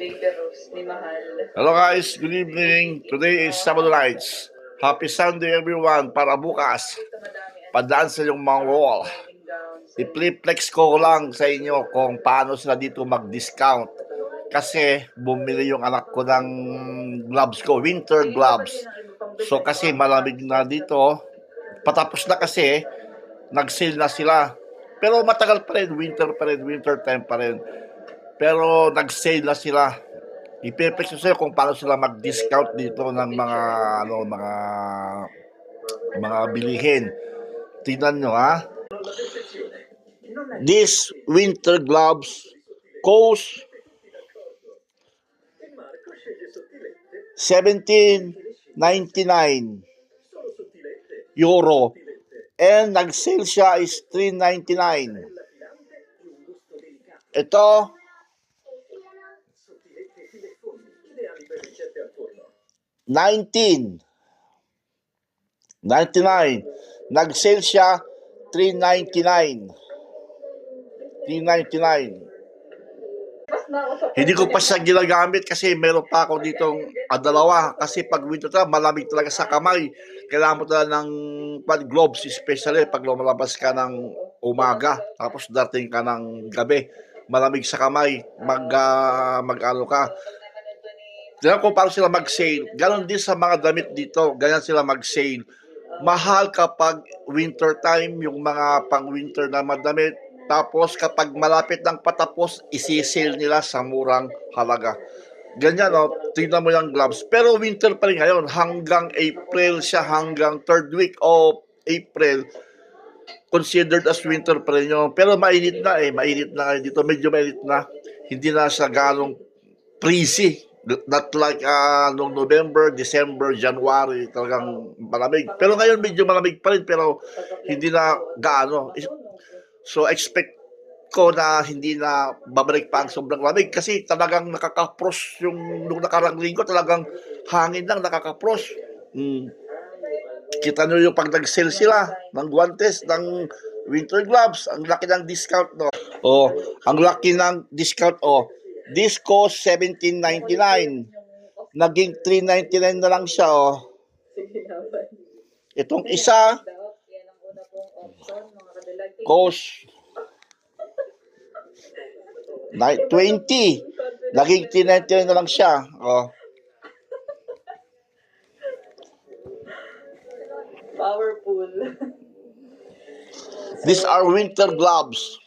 Baby Rose ni Mahal. Hello guys, good evening. Today is Sabado nights. Happy Sunday everyone. Para bukas, padaan sa yung mga wall. I-flex ko lang sa inyo kung paano sila dito mag-discount. Kasi bumili yung anak ko ng gloves ko, winter gloves. So kasi malamig na dito, patapos na kasi, nag-sale na sila. Pero matagal pa rin, winter time pa rin. Pero nag-sale na sila. I-perfect ko sa'yo kung paano sila mag-discount dito ng mga bilihin. Tingnan nyo ha. These winter gloves cost 17.99 euro. And nag-sale siya is 3.99. Ito 19.99. Nag-sale siya 3.99. 3.99. Hindi ko pa siya ginagamit kasi meron pa ako ditong dalawa. Kasi pag winter talaga, malamig talaga sa kamay. Kailangan mo talaga ng gloves, especially pag lumalabas ka ng umaga. Tapos dating ka ng gabi. Malamig sa kamay. Mag-ano ka. Tignan ko paano sila mag-sale. Ganon din sa mga damit dito. Ganyan sila mag-sale. Mahal kapag winter time, yung mga pang-winter na madamit. Tapos kapag malapit ng patapos, isi-sale nila sa murang halaga. Ganyan, no? Tignan mo yung gloves. Pero winter pa rin ngayon. Hanggang April siya, hanggang third week of April. Considered as winter pa rin yun. Pero mainit na eh. Mainit na dito. Medyo mainit na. Hindi na siya ganong freezing. Not like noong November, December, January, talagang malamig. Pero ngayon medyo malamig pa rin, pero hindi na gaano. So expect ko na hindi na babalik pa ang sobrang lamig kasi talagang nakaka-frost yung nung nakarang linggo, talagang hangin lang nakaka-frost. Kita nyo yung pag nag-sale sila ng guantes, ng winter gloves, ang laki ng discount, no? Oh, ang laki ng discount, oh. This cost 17.99. Naging 3.99 na lang siya, oh. Itong isa cost 20. Naging 3.99 na lang siya, oh. Powerful. These are winter gloves.